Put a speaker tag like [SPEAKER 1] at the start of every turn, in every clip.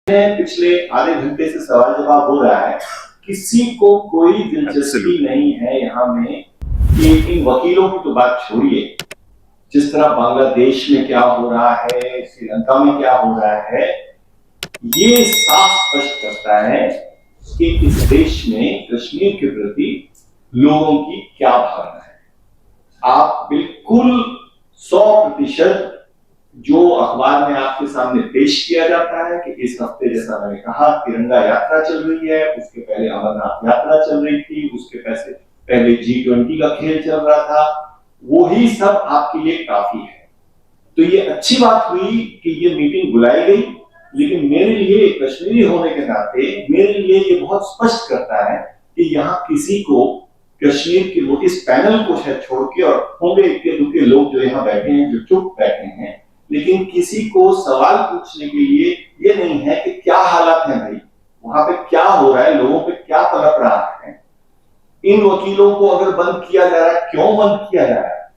[SPEAKER 1] पिछले आधे घंटे से सवाल जवाब हो रहा है, किसी को कोई दिलचस्पी नहीं है यहाँ में कि इन वकीलों की तो बात छोड़िए, जिस तरह बांग्लादेश में क्या हो रहा है, श्रीलंका में क्या हो रहा है, ये साफ स्पष्ट करता है कि इस देश में कश्मीर के प्रति लोगों की क्या भावना है। आप बिल्कुल 100% जो अखबार में आपके सामने पेश किया जाता है कि इस हफ्ते, जैसा मैंने कहा, तिरंगा यात्रा चल रही है, उसके पहले अमरनाथ यात्रा चल रही थी, उसके पहले G20 का खेल चल रहा था, वही सब आपके लिए काफी है। तो ये अच्छी बात हुई कि ये मीटिंग बुलाई गई, लेकिन मेरे लिए कश्मीरी होने के नाते मेरे लिए ये बहुत स्पष्ट करता है कि यहाँ किसी को कश्मीर के लोग, इस पैनल को शायद छोड़ के, और होंगे इक्के दुक्के लोग जो यहाँ बैठे हैं, जो चुप बैठे हैं, लेकिन किसी को सवाल पूछने के लिए ये नहीं है कि क्या हालात है भाई, वहां पे क्या हो रहा है, लोगों पे क्या पलट रहा है, इन वकीलों को अगर बंद किया जा रहा है, क्यों बंद किया जा रहा है,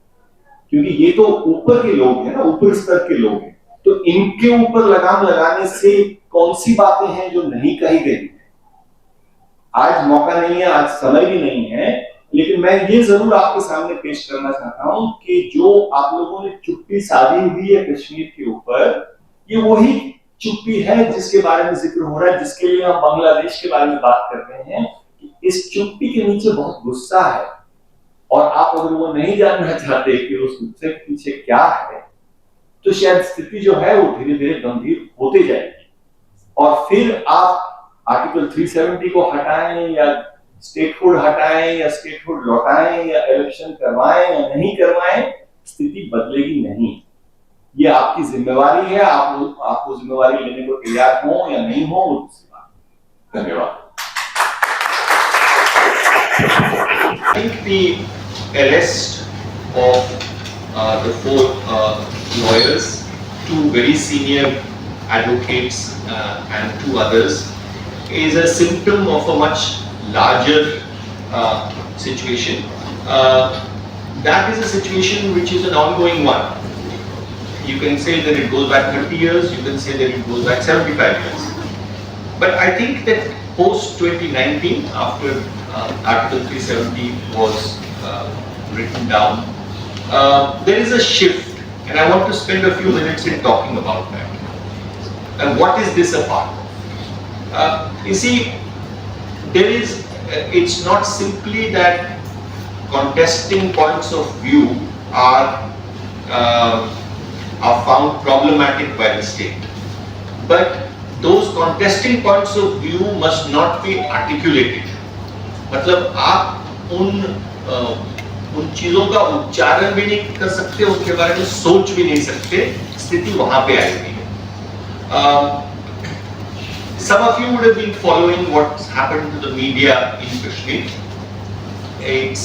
[SPEAKER 1] क्योंकि ये तो ऊपर के लोग हैं ना, ऊपर स्तर के लोग हैं, तो इनके ऊपर लगाम लगाने से कौन सी बातें हैं जो नहीं कही गई है। आज मौका नहीं है, आज समय भी नहीं है, लेकिन मैं ये जरूर आपके सामने पेश करना चाहता हूं कि जो आप लोगों ने चुप्पी साधी हुई है कश्मीर के ऊपर, ये वही चुप्पी है जिसके बारे में जिक्र हो रहा है, जिसके लिए हम बांग्लादेश के बारे में बात कर रहे हैं कि इस चुप्पी के नीचे बहुत गुस्सा है, और आप अगर वो नहीं जानना चाहते कि उस गुस्से के पीछे क्या है, तो शायद स्थिति जो है वो धीरे धीरे गंभीर होती जाएगी, और फिर आप आर्टिकल 370 को हटाएं या स्टेटहुड हटाएं या स्टेटहुड लौटाएं या इलेक्शन करवाएं या नहीं करवाएं, स्थिति बदलेगी नहीं। ये आपकी जिम्मेवारी है, आप वो जिम्मेवारी लेने को तैयार हो या नहीं हो, वो दूसरी बात। धन्यवाद।
[SPEAKER 2] I think the arrest of the 4 lawyers, 2 very senior advocates and 2 others, is a symptom of a much larger situation. That is a situation which is an ongoing one. You can say that it goes back 30 years, you can say that it goes back 75 years. But I think that post 2019, after Article 370 was written down, there is a shift, and I want to spend a few minutes in talking about that. And what is this a part of? You see, it's not simply that contesting points of view are found problematic by the state, but those contesting points of view must not be articulated. मतलब आप उन चीजों का उच्चारण भी नहीं कर सकते, उनके बारे में सोच भी नहीं सकते, स्थिति वहां पे आई हुई है। Some of you would have been following what's happened to the media in Kashmir. It's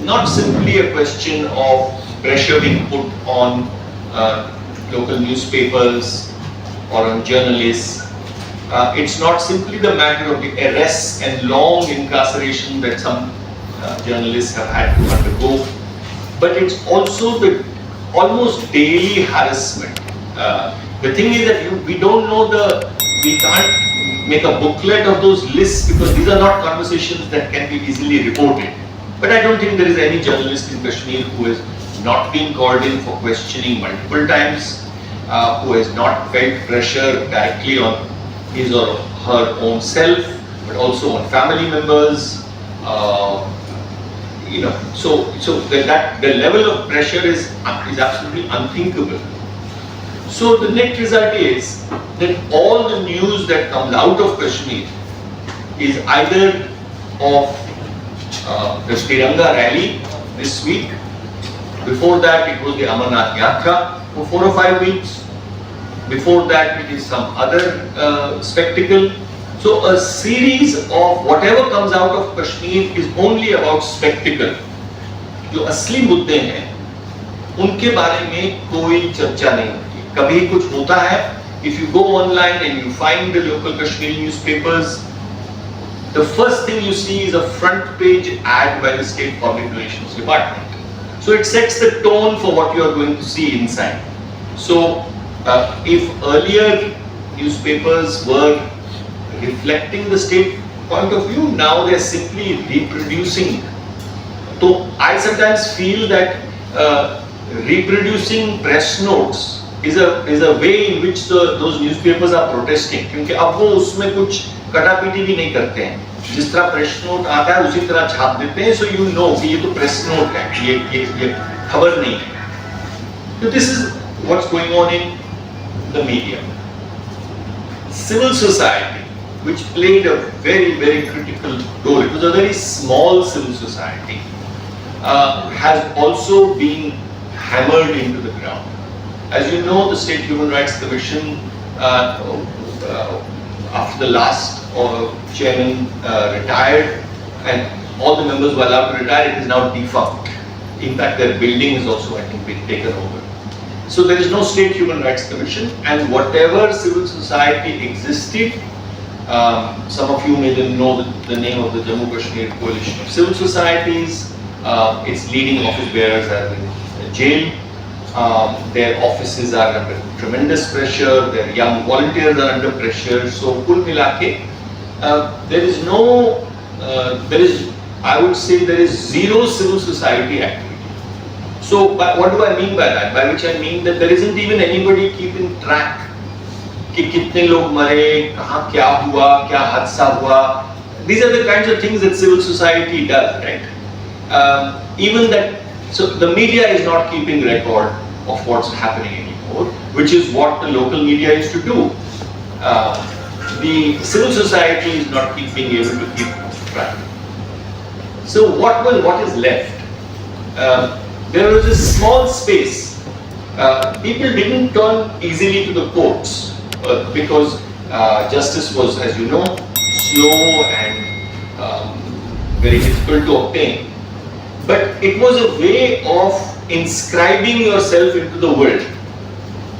[SPEAKER 2] not simply a question of pressure being put on local newspapers or on journalists. It's not simply the matter of the arrests and long incarceration that some journalists have had to undergo, but it's also the almost daily harassment. The thing is that we don't know we can't make a booklet of those lists because these are not conversations that can be easily reported. But I don't think there is any journalist in Kashmir who has not been called in for questioning multiple times, who has not felt pressure directly on his or her own self, but also on family members. So that the level of pressure is absolutely unthinkable. So the net result is that all the news that comes out of Kashmir is either of the Tiranga rally this week. Before that, it was the Amarnath Yatra for 4 or 5 weeks. Before that, it is some other spectacle. So a series of whatever comes out of Kashmir is only about spectacle. जो असली मुद्दे हैं, उनके बारे में कोई चर्चा नहीं होती। कभी कुछ होता है, if you go online and you find the local Kashmiri newspapers, the first thing you see is a front page ad by the State Public Relations Department. So it sets the tone for what you are going to see inside. So if earlier newspapers were reflecting the state point of view. Now they're simply reproducing. So I sometimes feel that reproducing press notes is a way in which those newspapers are protesting. क्योंकि अब वो उसमें कुछ कटापीटी भी नहीं करते हैं. जिस तरह प्रेस नोट आता है उसी तरह छाप देते हैं. So you know कि ये तो प्रेस नोट है, ये खबर नहीं है. So this is what's going on in the media. Civil society, which played a very critical role. It was a very small civil society. Has also been hammered into the ground. As you know, the State Human Rights Commission, after the last chairman retired, and all the members were allowed to retire, it is now defunct. In fact, their building is also, I think, been taken over. So there is no State Human Rights Commission, and whatever civil society existed, some of you may know the name of the Jammu Kashmir Coalition of Civil Societies. Its leading office bearers are in jail. Their offices are under tremendous pressure. Their young volunteers are under pressure. So, kul milake, I would say there is zero civil society activity. So, what do I mean by that? By which I mean that there isn't even anybody keeping track कि कितने लोग मरे, कहाँ क्या हुआ, क्या हादसा हुआ. These are the kinds of things that civil society does, right? Even that, so the media is not keeping record of what's happening anymore, which is what the local media used to do. The civil society is not being able to keep track. So what is left? There was a small space. People didn't turn easily to the courts because justice was, as you know, slow and very difficult to obtain. But it was a way of inscribing yourself into the world.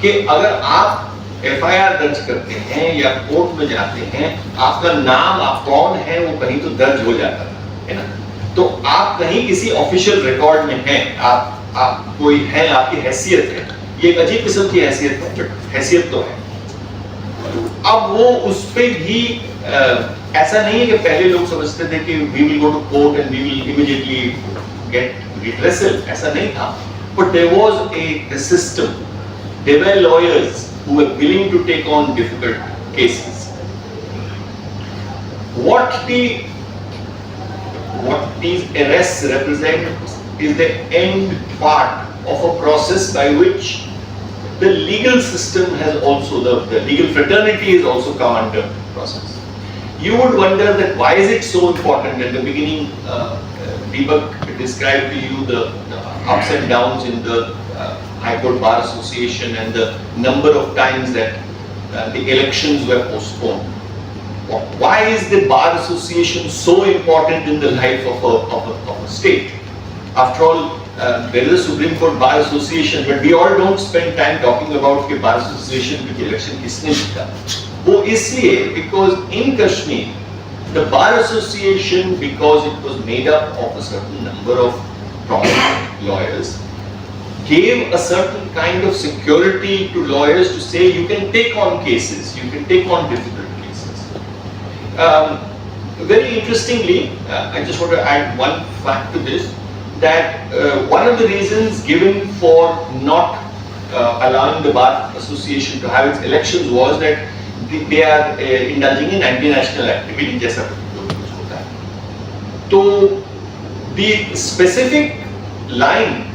[SPEAKER 2] कि अगर आप FIR दर्ज करते हैं या court में जाते हैं, आपका नाम, आप कौन हैं, वो कहीं तो दर्ज हो जाता है ना. तो आप कहीं किसी ऑफिशियल रिकॉर्ड में हैं, आप कोई हैं, आपकी हैसियत है. ये एक अजीब किस्म की हैसियत है, बट हैसियत तो है. अब वो उस पे भी ऐसा नहीं है कि पहले लोग समझते थे कि we will go to court and we will immediately get redressal. ऐसा नहीं था. But there was a system. There were lawyers who were willing to take on difficult cases. What these arrests represent is the end part of a process by which the legal system has also, the legal fraternity has also come under process. You would wonder that why is it so important. At the beginning, Deepak described to you the ups and downs in the High Court Bar Association and the number of times that the elections were postponed. Why is the Bar Association so important in the life of a state? After all, there is a Supreme Court Bar Association, but we all don't spend time talking about the Bar Association की election किसने जीता. वो इसलिए because in Kashmir, the Bar Association, because it was made up of a certain number of prominent lawyers, gave a certain kind of security to lawyers to say you can take on cases, you can take on difficult cases. Very interestingly, I just want to add one fact to this, that one of the reasons given for not allowing the Bar Association to have its elections was that they are indulging in anti-national activity, जैसा कुछ होता है. तो the specific line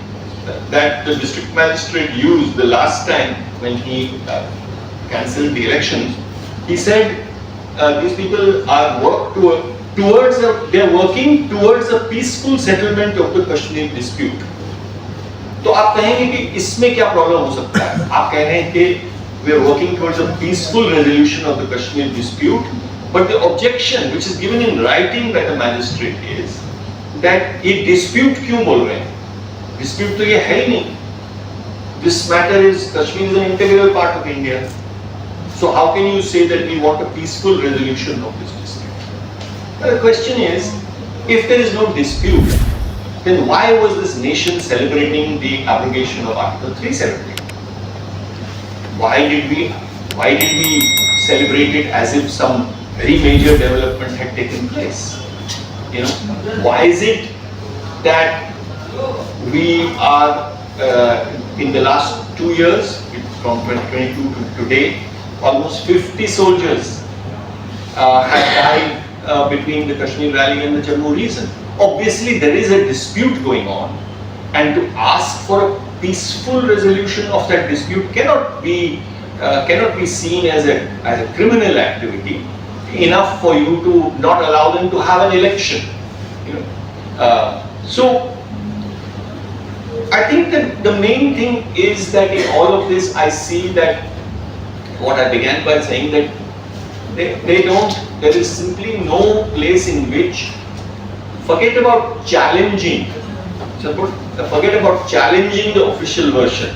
[SPEAKER 2] that the district magistrate used the last time when he cancelled the elections, he said these people are they are working towards a peaceful settlement of the Kashmir dispute. तो आप कहेंगे कि इसमें क्या problem हो सकता है? आप कह रहे हैं कि we are working towards a peaceful resolution of the Kashmir dispute, but the objection which is given in writing by the magistrate is that ये dispute क्यों बोल रहे हैं? Dispute तो ये है ही नहीं. This matter is, Kashmir is an integral part of India. So how can you say that we want a peaceful resolution of this dispute? The question is, if there is no dispute, then why was this nation celebrating the abrogation of Article 370? Why did we celebrate it as if some very major development had taken place. You know, why is it that we are in the last 2 years, from 2022 to today, almost 50 soldiers have died between the Kashmir Rally and the Jammu region? Obviously, there is a dispute going on, and to ask for a peaceful resolution of that dispute cannot be seen as a criminal activity. Enough for you to not allow them to have an election. You know, so I think that the main thing is that in all of this, I see that what I began by saying, that there is simply no place in which, forget about challenging the official version.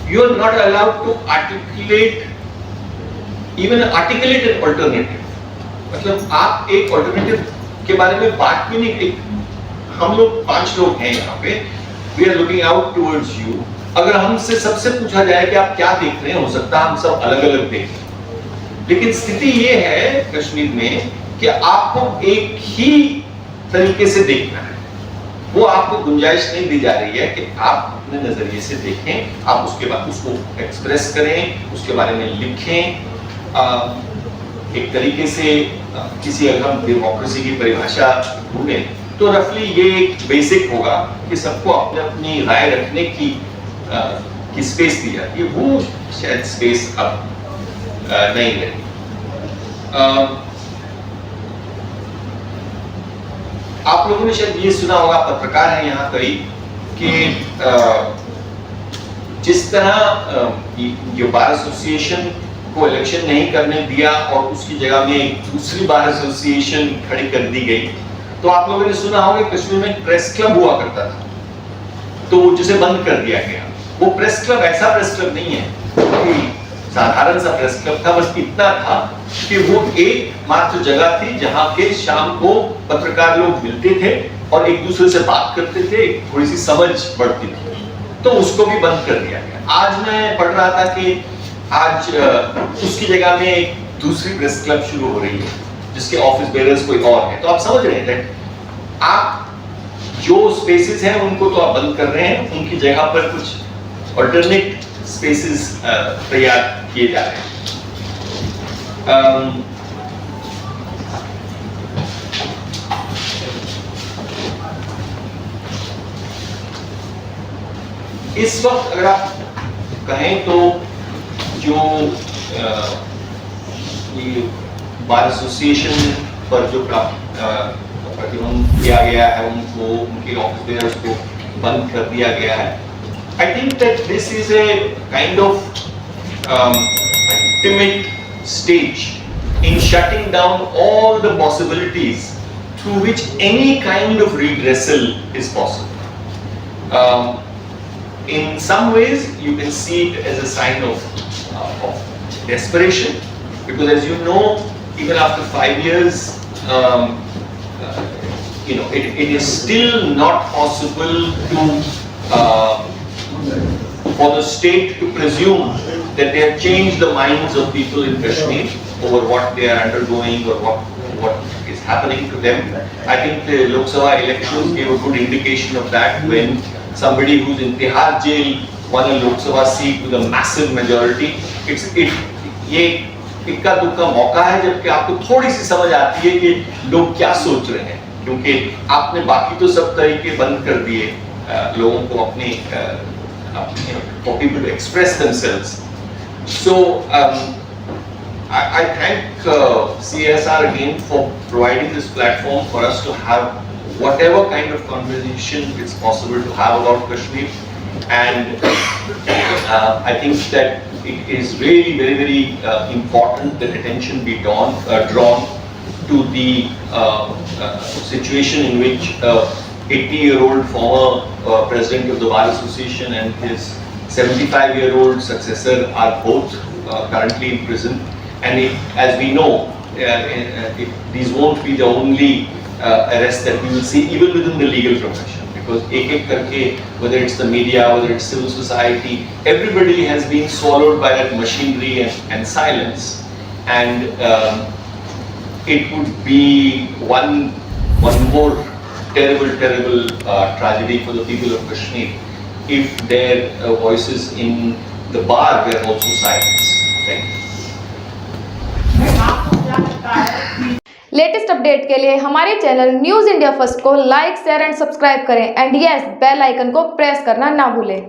[SPEAKER 2] You are not allowed to articulate an alternative. मतलब आप एक alternative के बारे में बात भी नहीं, हम लोग 5 लोग हैं यहाँ पे, we are looking out towards you. अगर हमसे सबसे पूछा जाए कि आप क्या देख रहे हैं, हो सकता है हम सब अलग अलग देखें, लेकिन स्थिति ये है कश्मीर में कि आपको एक ही तरीके से देखना है। वो आपको गुंजाइश नहीं दी जा रही है कि आप अपने नजरिए से देखें, आप उसके बाद उसको एक्सप्रेस करें, उसके बारे में लिखें। एक तरीके से किसी, अगर हम डेमोक्रेसी की परिभाषा ढूंढें तो रफली ये एक बेसिक होगा कि सबको अपने अपनी राय रखने की स्पेस दी जाती है। वो शायद स्पेस अब नहीं रही। आप लोगों ने शायद ये सुना होगा, पत्रकार है यहाँ करीब, कि जिस तरह ये बार एसोसिएशन को इलेक्शन नहीं करने दिया और उसकी जगह में एक दूसरी बार एसोसिएशन खड़ी कर दी गई, तो आप लोगों ने सुना होगा कश्मीर में प्रेस क्लब हुआ करता था, तो जिसे बंद कर दिया गया। वो प्रेस क्लब ऐसा प्रेस क्लब नहीं है, साधारण सा प्रेस क्लब था, बस इतना था कि वो एकमात्र जगह थी जहां के शाम को पत्रकार लोग मिलते थे और एक दूसरे से बात करते थे, थोड़ी सी समझ बढ़ती थी, तो उसको भी बंद कर दिया गया। आज मैं पढ़ रहा था कि आज उसकी जगह में एक दूसरी प्रेस क्लब शुरू हो रही है जिसके ऑफिस बेरर्स कोई और है। तो आप समझ रहे हैं, आप जो स्पेसेस हैं उनको तो आप बंद कर रहे हैं, उनकी जगह पर कुछ अल्टरनेट स्पेसेस तैयार किए जा रहे हैं। इस वक्त अगर आप कहें तो जो ये बार एसोसिएशन पर जो प्रतिबंध किया गया है, उनको, उनके ऑफिस बेयर्स को बंद कर दिया गया है, I think that this is a kind of ultimate stage in shutting down all the possibilities through which any kind of redressal is possible. In some ways, you can see it as a sign of desperation, because as you know, even after 5 years, it is still not possible to for the state to presume that they have changed the minds of people in Kashmir over what they are undergoing or what is happening to them. I think the Lok Sabha elections gave a good indication of that, when somebody who's in Tihar jail won a Lok Sabha seat with a massive majority. ये इक्का दुक्का मौका है जबकि आपको थोड़ी सी समझ आती है कि लोग क्या सोच रहे हैं, क्योंकि आपने बाकी तो सब तरीके बंद कर दिए लोगों को अपने for people to express themselves. So I thank CSR again for providing this platform for us to have whatever kind of conversation it's possible to have about Kashmir, and I think that it is really very, very important that attention be drawn to the situation in which 80-year-old former president of the Bar Association and his 75-year-old successor are both currently in prison. And as we know, these won't be the only arrests that we will see even within the legal profession, because ek karke, whether it's the media, whether it's civil society, everybody has been swallowed by that machinery and silence. and it would be one more terrible tragedy for the people of Kashmir if their voices in the bar were also silenced. Thank you.
[SPEAKER 3] Latest update के लिए हमारे channel news India first को like, share and subscribe करें and yes bell icon को press करना ना भूलें।